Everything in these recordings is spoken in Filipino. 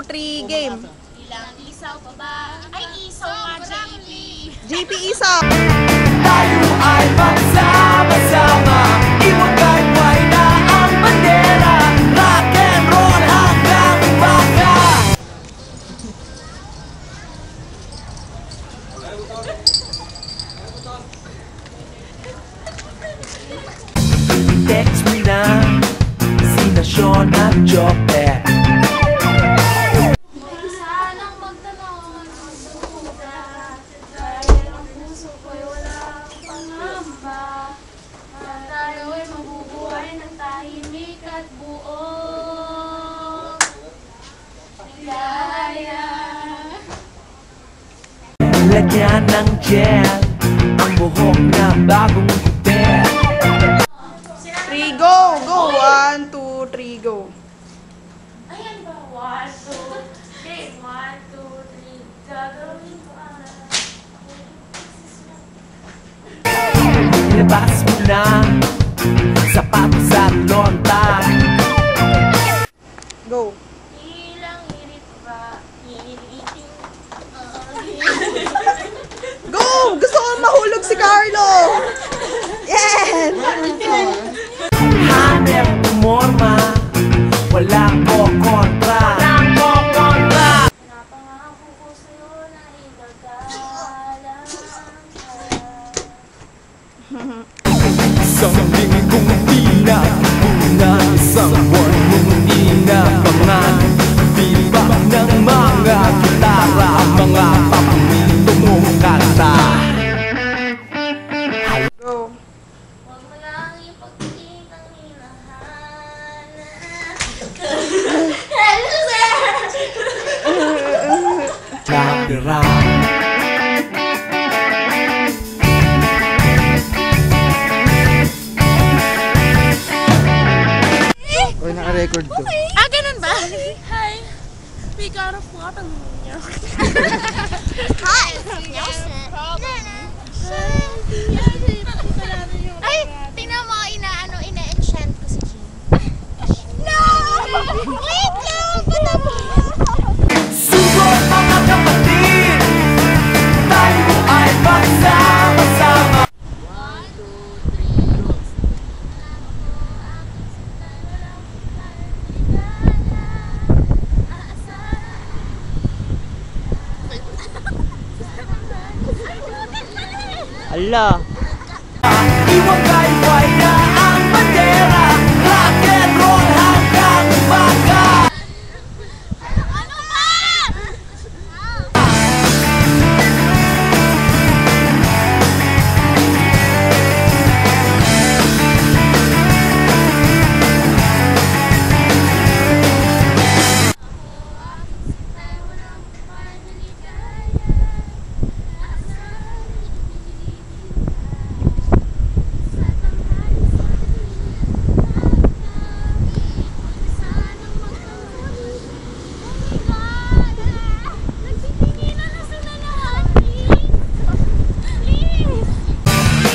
3, game. Ilang isaw pa ba? Ay, isaw nga, JP. JP isaw. Tayo ay magsama-sama, iwagay-way na ang bandera, rock and roll hanggang baka. Text me na sina Sean at Jope. Sanang magtanong, magsusuga, dahil ang puso ko'y walang pangamba. Tayo ay mabubuhay ng tahimik at buong ligaya. Lagyan ng gel ang buhok na bagong gupit. 3, go! Go! 1, 2, 3, go. Ayan ba? 1, 2, 3, 1, 2, 3, gagawin ko ang Ilabas mo na sapatos at lontan. Go. ilang hirit ba? Go! Gusto ko mahulog si Carlo! Yes! Hanep umorma, wala ko kontra. Napangako ko sa'yo na igagalang Isang linggong pinaguna, isang buwan mong inabangan. Biba ng mga gitara, mga paborito mong kanta. Go. Huwag mo lang ipagkitang hinahanap. Hello, sir! Copyright. Uy, naka-record to. Ah, ganun ba? Hi! We got a photo niyo. Hi! Ay, tingnan mo, ina-enchant ko si Jean. No! Wait lang! Patapos! Sugot mga kapatid, tayo ay magsama-sama. Ala. Iwagay-way na ang bandera, rock and roll hanggang baka. Ano ba?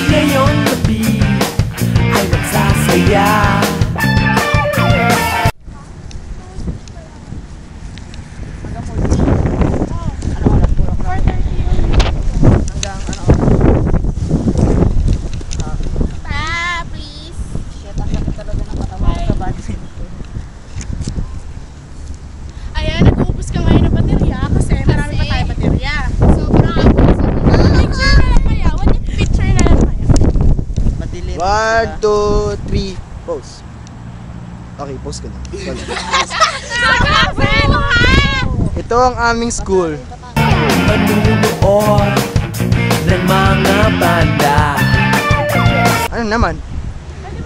Ngayon gabi ay magsasaya. Pa, please. Ayan, nag-uubos ka ngayon ng baterya kasi marami pa tayo baterya. Sobrang ubos. Picture na lang kaya. Picture na lang kaya. 1, 2, 3, pose. Okay, pose ka na. Sobrang friend ha! Ito ang aming school. Manunood ng mga banda. Ano naman?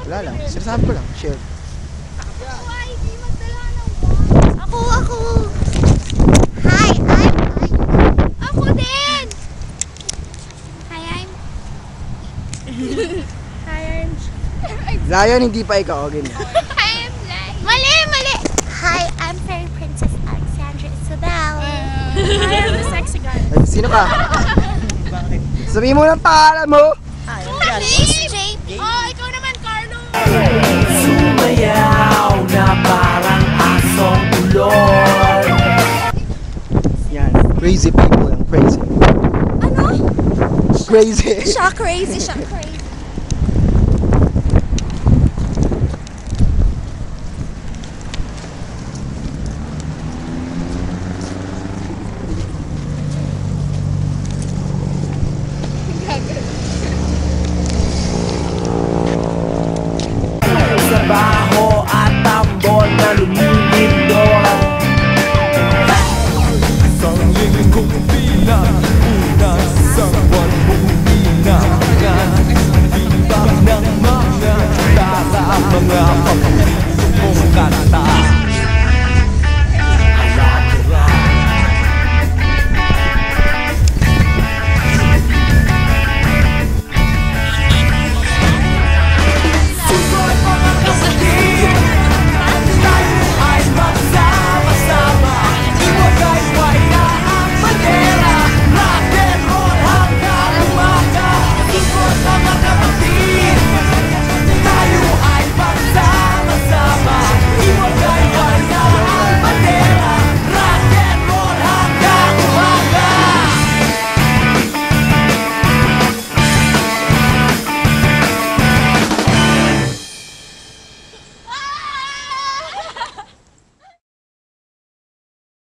Wala lang. Sinasabi ko lang. Share. Ako. Hi, I'm... Ako din! Hi, I'm... Lion, hindi pa ikaw. Okay na. I'm Mali! Hi, I'm Fairy Princess Alexandra Isabel. Hi, I'm the sexy guy. Ay, sino ka? Sabihin mo ng pangalan mo. Please, JP. Oh, ikaw naman, Carlo. Sumayaw na parang asong ulol. Crazy people yan, crazy. Ano? Crazy. Siya crazy, siya crazy.